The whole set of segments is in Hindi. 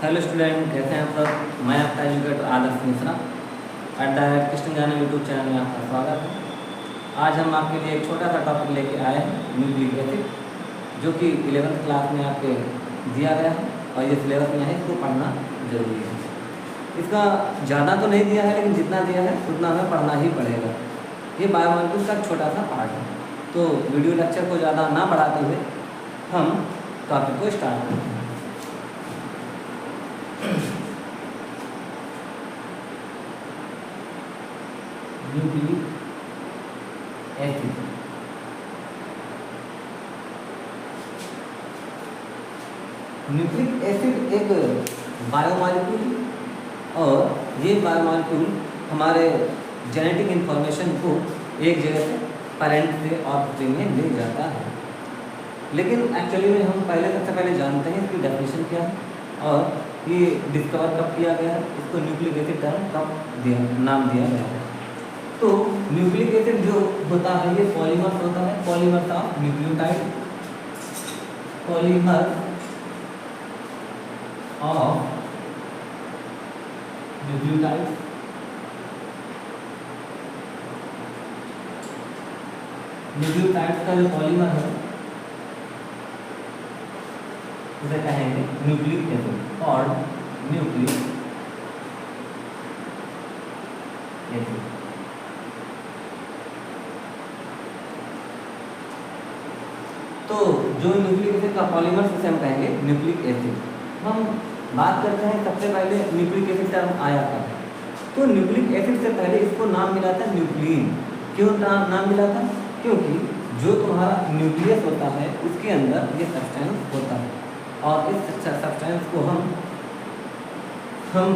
हेलो स्टूडेंट, कैसे हैं आप सब। मैं आपका एजुकेटर आदर्श मिश्रा डायरेक्ट कृष्ण ज्ञान यूट्यूब चैनल में आपका स्वागत है। आज हम आपके लिए एक छोटा सा टॉपिक लेके आए हैं, न्यूक्लिक एसिड, जो कि 11th क्लास में आपके दिया गया है और ये सिलेबस में है, इसको पढ़ना जरूरी है। इसका ज़्यादा तो नहीं दिया है, लेकिन जितना दिया है उतना हमें पढ़ना ही पड़ेगा। ये बायोमॉलिक्यूल्स का छोटा सा पार्ट है, तो वीडियो लेक्चर को ज़्यादा ना बढ़ाते हुए हम टॉपिक को स्टार्ट करते हैं। न्यूक्लिक एसिड न्यूक्लिक एसिड एक बायोमॉलिक्यूल, और ये बायोमॉलिक्यूल हमारे जेनेटिक इंफॉर्मेशन को एक जगह से पेरेंट से ऑफस्प्रिंग में ले जाता है। लेकिन एक्चुअली में हम सबसे पहले जानते हैं इसकी डेफिनेशन क्या है और ये डिस्कवर कब किया गया है, इसको न्यूक्लिक एसिड कब नाम दिया गया है। तो न्यूक्लिक एसिड जो होता है ये पॉलीमर्स होता है, polymers of nucleotide, polymer of nucleotide. Nucleotide का जो पॉलीमर है उसे कहेंगे न्यूक्लिक एसिड और न्यूक्लिक एसिड। तो जो न्यूक्लिक एसिड का पॉलीमर से हम कहेंगे न्यूक्लिक एसिड। हम बात करते हैं सबसे पहले न्यूक्लिक एसिड टर्म आया था। तो न्यूक्लिक एसिड से पहले इसको नाम मिला था न्यूक्लिन। क्यों नाम मिला था? क्योंकि जो तुम्हारा न्यूक्लियस होता है उसके अंदर ये सब्सटेंस होता है, और इस सब्सटेंस को हम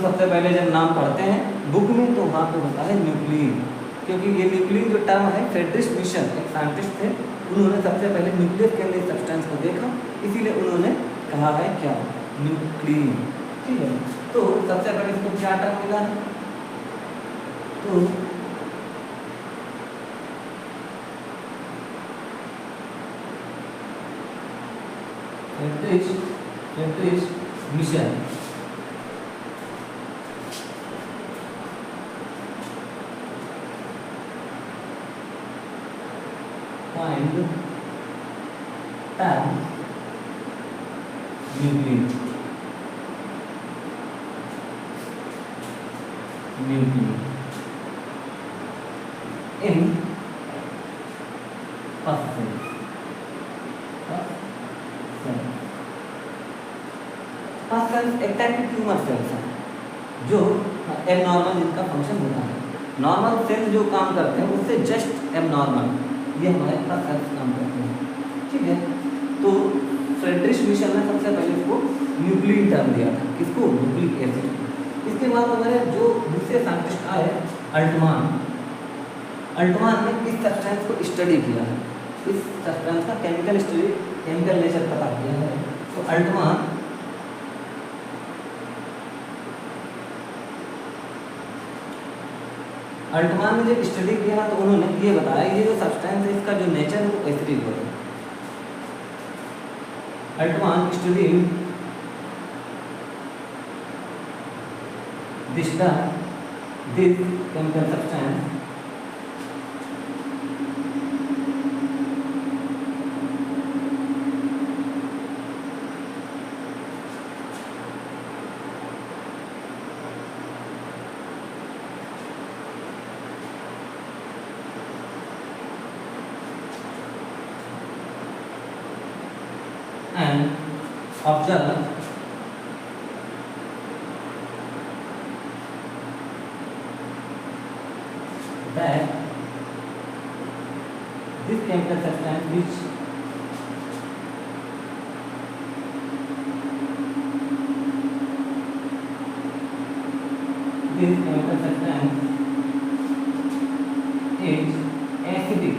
सबसे पहले जब नाम पढ़ते हैं बुक में, तो वहाँ पे होता है न्यूक्लिन। क्योंकि ये न्यूक्लिन जो टर्म है, फ्रेडरिक मिशन एक साइंटिस्ट थे, उन्होंने सबसे पहले न्यूक्लियस के अंदर इस सब्सटेंस को देखा, इसीलिए उन्होंने कहा है क्या, न्यूक्लिन। ठीक है, तो सबसे पहले इसको क्या टर्म मिला है? तो Friedrich Miescher find term nuclein in first cells active tumour cells हैं, जो एबनॉर्मल जिनका फंक्शन होता है। नॉर्मल सेल जो काम करते हैं उससे जस्ट एबनॉर्मल, ये हमारे फर्स्ट सेल्स काम करते हैं। ठीक है, तो फ्रेडरिक मिशन ने सबसे पहले इसको न्यूक्लिन टर्म दिया था, किसको? Nucleic acid. इसके बाद हमारे जो दूसरे साइंटिस्ट आए, अल्टमान ने इस सब्सटेंस को स्टडी किया है, इस सब्सटेंस का केमिकल स्टडी, केमिकल नेचर पता किया है। तो अल्टमान ने जब स्टडी किया तो उन्होंने ये बताया ये जो सब्सटेंस है इसका जो नेचर है वो एसिडिक होता है। Altman study this chemical substance and observe that this chemical substance which is acidic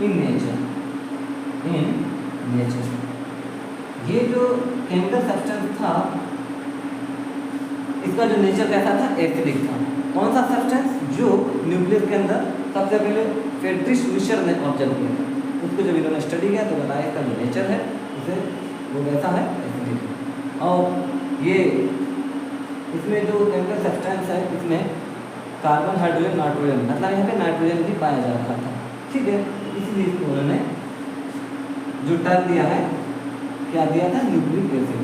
in nature। ये जो केमिकल सब्सटेंस था इसका जो नेचर कैसा था, एसिडिक था। कौन सा सब्सटेंस? जो न्यूक्लियस के अंदर सबसे पहले फ्रेडरिश मिशर ने ऑब्जर्व किया था। उसको जब इन्होंने स्टडी किया तो बताया इसका जो नेचर है उसे वो कैसा है एसिडिक। और ये इसमें जो केमिकल सब्सटेंस है इसमें कार्बन, हाइड्रोजन, नाइट्रोजन, मतलब यहाँ पे नाइट्रोजन भी पाया जा रहा था। ठीक है, इसीलिए इसको उन्होंने जो टर्म दिया है, क्या दिया था, न्यूक्लिक एसिड।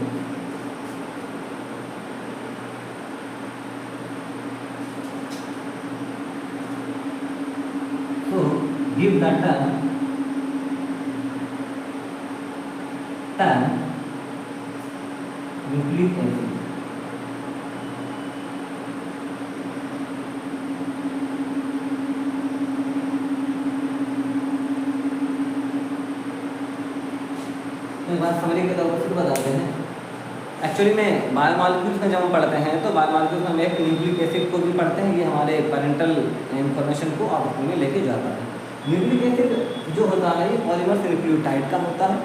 तो give the term nucleic acid. तो बात समझने के तौर पर फिर बताते हैं। एक्चुअली में बायोमॉलिक्यूल्स में जब हम पढ़ते हैं तो बायोमॉलिक्यूल्स में हम एक न्यूक्लिक एसिड को भी पढ़ते हैं, ये हमारे पेरेंटल इंफॉर्मेशन को आपस में लेके जाता है। न्यूक्लिक एसिड जो होता है ये पॉलीमर्स न्यूक्लियोटाइड का होता है,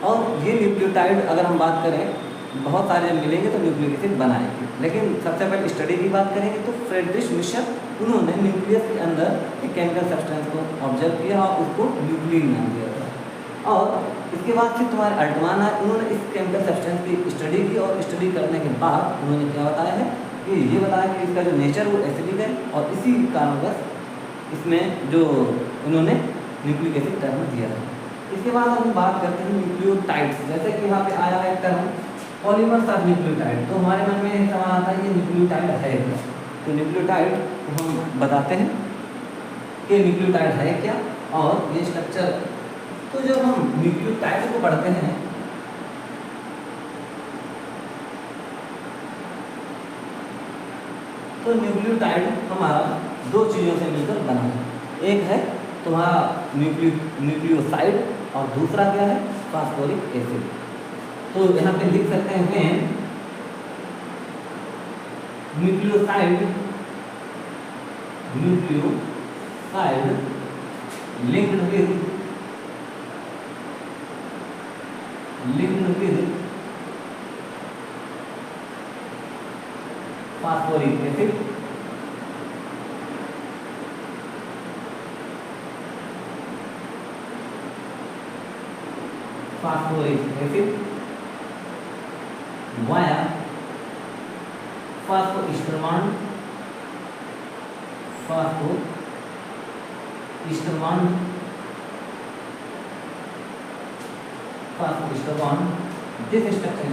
और ये न्यूक्लियोटाइड अगर हम बात करें बहुत सारे जब मिलेंगे तो न्यूक्लिक एसिड बनाएंगे। लेकिन सबसे पहले स्टडी की बात करेंगे तो फ्रेडरिश मिशर उन्होंने न्यूक्लियस के अंदर एक केमिकल सब्सटेंस को ऑब्जर्व किया और उसको न्यूक्लिन नाम दिया था। और इसके बाद फिर तुम्हारे अल्टमान आए, उन्होंने इस केमिकल सब्सटेंस की स्टडी की, और स्टडी करने के बाद उन्होंने क्या बताया है कि ये बताया कि इसका जो नेचर वो एसिडिक है, और इसी कारणवश इसमें जो उन्होंने न्यूक्लिक एसिड टर्म दिया है। इसके बाद हम बात करते हैं न्यूक्लियोटाइड्स। जैसे कि यहाँ पे आया है टर्म पॉलीमर्स ऑफ न्यूक्लियोटाइड, तो हमारे मन में सवाल आता है कि न्यूक्लियोटाइड है क्या। तो न्यूक्लियोटाइड हम बताते हैं कि न्यूक्लियोटाइड है क्या और ये स्ट्रक्चर। तो जब हम न्यूक्लियोटाइड को पढ़ते हैं तो न्यूक्लियोटाइड हमारा दो चीज़ों से मिलकर बना है। एक है तुम्हारा न्यूक्लियोसाइड और दूसरा क्या है, फास्फोरिक एसिड। तो यहाँ पे लिख सकते हैं nucleoside linked with phosphoric acid via phosphoester bond this structure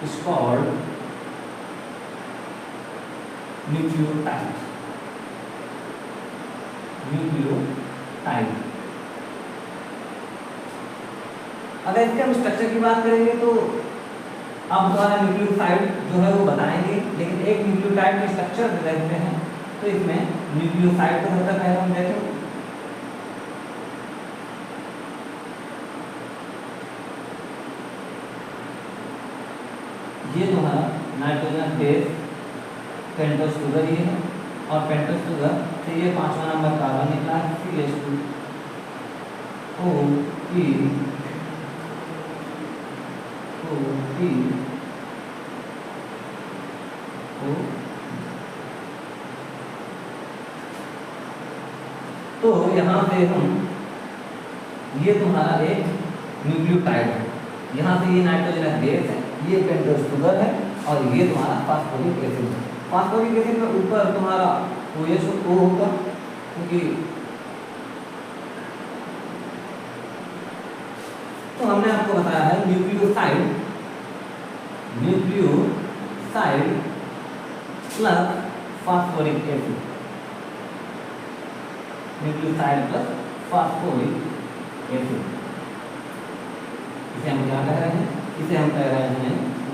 is called nucleotide. अगर इसके हम स्ट्रक्चर की बात करेंगे तो अब हमारा न्यूक्लियोसाइड जो है वो बताएंगे, लेकिन एक न्यूक्लियोटाइड के स्ट्रक्चर देखते हैं तो इसमें न्यूक्लियोसाइड को सबसे पहले हम देखें। ये तुम्हारा नाइट्रोजन बेस पेंटोस शुगर ये है, और पेंटोस शुगर से ये 5वां नंबर कार्बन निकला है, तो यहाँ से हम ये तुम्हारा एक न्यूक्लियोटाइड है, यहाँ से ये नाइट्रोजन बेस है, ये पेंटोस शुगर है, और ये तुम्हारा फास्फोरिक एसिड है। फास्फोरिक एसिड में ऊपर तुम्हारा OH होगा, क्योंकि तो हमने आपको बताया है nucleoside plus phosphoric acid, nucleoside plus phosphoric acid, इसे हम क्या कह रहे हैं, इसे हम कह रहे हैं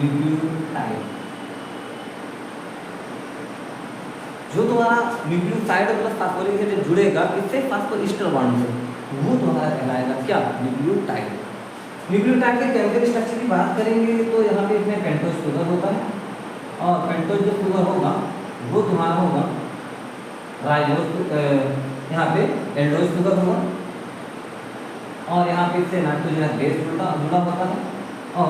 न्यूक्लियोटाइड। जो तुम्हारा न्यूक्लियोसाइड प्लस फास्फोरिक एसिड जुड़ेगा किससे, फास्फोइस्टर बॉन्ड से, वो तुम्हारा कहलाएगा क्या, न्यूक्लियोटाइड। न्यूक्लियोटाइड के केमिकल स्ट्रक्चर की बात करेंगे तो यहाँ पे इसमें पेंटोस शुगर होता है, और पेंटोस जो शुगर होगा वो तुम्हारा होगा राइबोस, यहाँ पे एल्डोस शुगर होगा, और यहाँ पे इससे नाइट्रोजन बेस जुड़ा होता है, और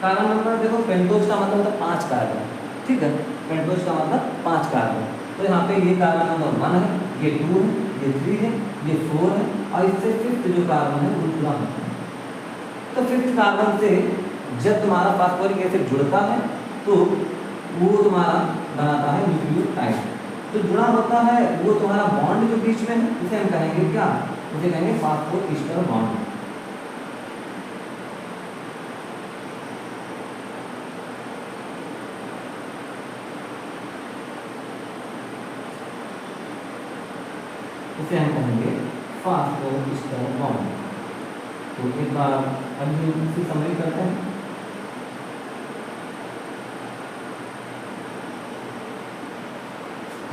कार्बन नंबर देखो, पेंटोज का मतलब होता है 5 कार्बन, ठीक है, पेंटोज का मतलब 5 कार्बन। तो यहाँ पे ये कार्बन नंबर 1 है, ये 2 है, ये 3 है, ये 4 है, और इससे 5th जो कार्बन है वो जुड़ा होता है। तो 5th कार्बन से जब तुम्हारा फास्फोरिक एसिड जुड़ता है तो वो तुम्हारा बनाता है न्यूक्लियोटाइड। तो जुड़ा होता है वो तुम्हारा बॉन्ड जो बीच में है उसे हम कहेंगे क्या, उसे कहेंगे फास्फोईस्टर बॉन्ड। इसे हम कहेंगे फास्फोईस्टर बॉन्ड। तो एक बार अभी इसी समरी करते हैं।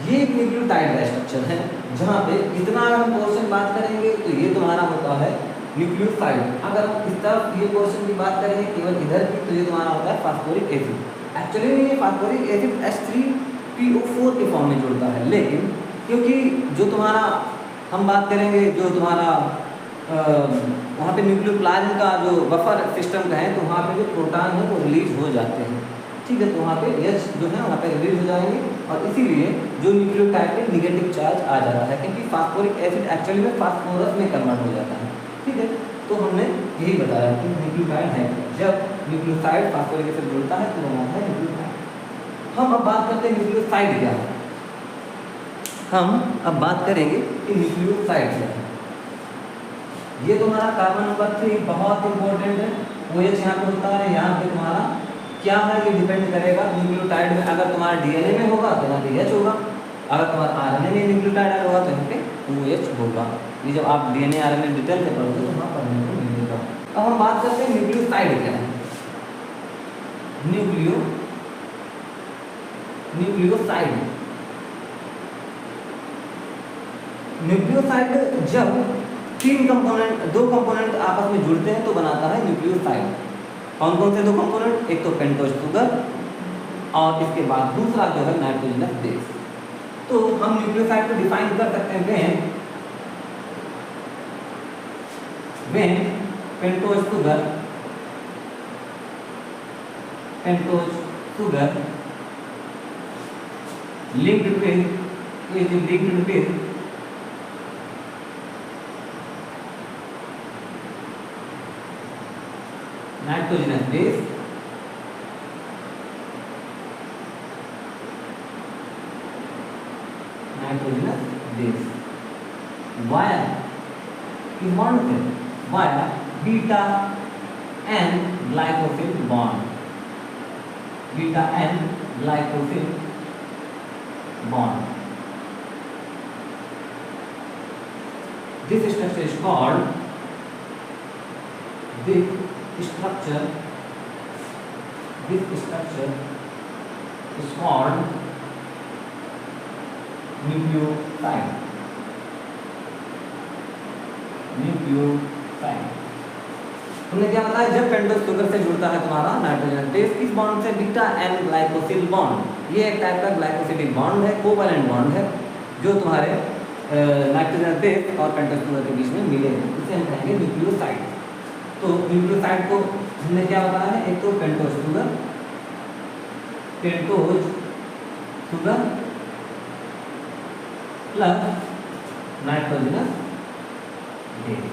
ये एक न्यूक्लियोटाइड का स्ट्रक्चर है जहाँ पे इतना अगर हम पोर्शन बात करेंगे तो ये तुम्हारा होता है न्यूक्लियोसाइड। अगर हम इस तरफ ये पोर्शन की बात करेंगे केवल इधर की तो ये तुम्हारा होता है फास्फोरिक एसिड। एक्चुअली में ये फास्फोरिक एसिड H3PO4 के फॉर्म में जुड़ता है, लेकिन क्योंकि जो तुम्हारा हम बात करेंगे जो तुम्हारा वहाँ पे न्यूक्लियोप्लाज्म का जो बफर सिस्टम का है तो वहाँ पे जो प्रोटॉन है वो रिलीज हो जाते हैं, ठीक है, तो वहाँ पे H जो है वहाँ पे रिलीज हो जाएंगे और इसीलिए जो न्यूक्लियोटाइड पे निगेटिव चार्ज आ जाता है क्योंकि फास्फोरिक एसिड एक्चुअली में फास्फोरस में कन्वर्ट हो जाता है, ठीक है। तो हमने यही बताया कि न्यूक्लियोटाइड है, जब न्यूक्लियोसाइड फास्फोरिक एसिड जुड़ता है तो बनाता है न्यूक्लियोटाइड। हम अब बात करते हैं न्यूक्लियोसाइड क्या है। हम अब बात करेंगे कि न्यूक्लियोसाइड क्या है। ये तुम्हारा कार्बन नंबर 3 बहुत इंपॉर्टेंट है। OH यहाँ पे होता है, यहाँ पे तुम्हारा क्या है ये डिपेंड करेगा न्यूक्लियोटाइड में। अगर तुम्हारा DNA में होगा तो यहाँ पे H होगा, अगर तुम्हारा RNA में न्यूक्लियोटाइड होगा तो यहाँ पे OH होगा। ये जब आप DNA RNA डिटेल से पढ़ोगे तो वहाँ पढ़ने को मिलेगा। अब हम बात करते हैं न्यूक्लियोसाइड क्या है। न्यूक्लियोसाइड जब दो कंपोनेंट आपस में जुड़ते हैं तो बनाता है न्यूक्लियोसाइड। कौन कौन से दो कंपोनेंट, एक तो पेंटोज शुगर और इसके बाद दूसरा जो है नाइट्रोजनस बेस। तो हम न्यूक्लियोसाइड को डिफाइन कर सकते हैं when pentose sugar linked with nitrogenous base via is bond via beta and glycosyl bond, this structure is called nucleoside। हमने क्या बताया, जब पेंटोज शुगर से जुड़ता है तुम्हारा नाइट्रोजन बेस, किस बॉन्ड से, बीटा एन ग्लाइकोसिल बॉन्ड। ये एक टाइप का ग्लाइकोसिलिक बॉन्ड है, कोवैलेंट बॉन्ड है जो तुम्हारे नाइट्रोजन बेस और पेंटोज शुगर के बीच में मिले हैं, इसे हम कहेंगे न्यूक्लियोसाइड। तो न्यूक्लियोसाइड को हमने क्या बताया है, एक तो pentose sugar plus nitrogenous base.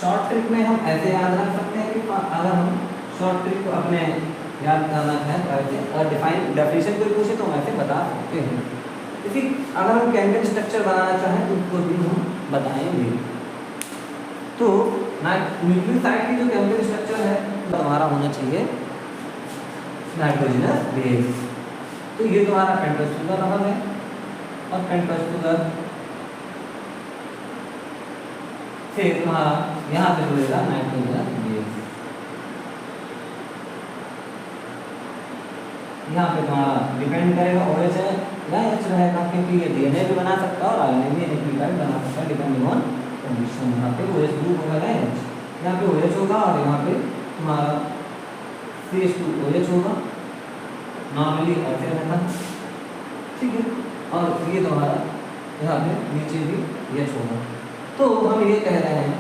Short trick में हम ऐसे याद रख सकते हैं कि अगर हम शॉर्ट ट्रिक को अपने याद करना चाहें तो ऐसे, और डेफिनेशन कोई पूछे तो हम ऐसे बता सकते हैं। इसी अगर हम केमिकल स्ट्रक्चर बनाना चाहें तो उसको भी हम बताएंगे। तो न्यूक्लियोसाइड की जो केमिकल स्ट्रक्चर है तुम्हारा होना चाहिए नाइट्रोजनस बेस। तो ये तुम्हारा पेंटोज शुगर रहा है और पेंटोज शुगर से तुम्हारा यहाँ पे जुड़ेगा नाइट्रोजनस बेस। यहाँ पे तुम्हारा डिपेंड करेगा OH है या H रहेगा, क्योंकि ये DNA भी बना सकता है और RNA भी न्यूक्लियोटाइड बना सकता है डिपेंडिंग ऑन कंडीशन। यहाँ पे OH ग्रुप होगा या H, यहाँ पे OH होगा और यहाँ पे तुम्हारा CH2OH होगा, नॉर्मली ऐसे रहता है, ठीक है। और ये तुम्हारा यहाँ पे नीचे भी यह होगा। तो हम ये कह रहे हैं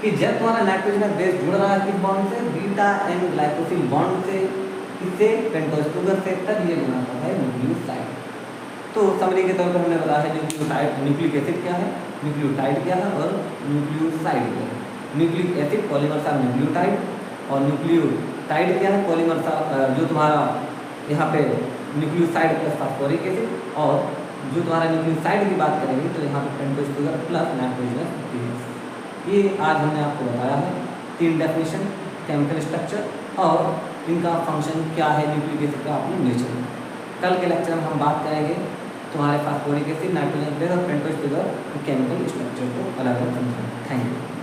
कि जब तुम्हारा नाइट्रोजन बेस जुड़ रहा है किस बॉन्ड से, बीटा एन ग्लाइकोसिल बॉन्ड से, किससे, पेंटोज शुगर से, तब ये बनाता है न्यूक्लियोसाइड। तो समरी के तौर पर हमने बताया है न्यूक्लियोटाइड, न्यूक्लिक एसिड क्या है, न्यूक्लियोटाइड क्या है और न्यूक्लियोसाइड क्या है। Nucleic acid polymers of nucleotide और न्यूक्लियोटाइड क्या है, पॉलीमर्स जो तुम्हारा यहाँ पे न्यूक्लियोसाइड प्लस फास्फोरिक एसिड, और जो तुम्हारा न्यूक्लियोसाइड की बात करेंगे तो यहाँ पे pentose sugar plus nitrogenous base. ये आज हमने आपको बताया है 3 डेफिनेशन, केमिकल स्ट्रक्चर और इनका फंक्शन क्या है, न्यूक्लिक एसिड का अपने नेचर। कल के लेक्चर में हम बात करेंगे तुम्हारे फास्फोरिक एसिड, नाइट्रोजन बेस और पेंटोज शुगर केमिकल स्ट्रक्चर को अलग अलग समझेंगे। Thank you.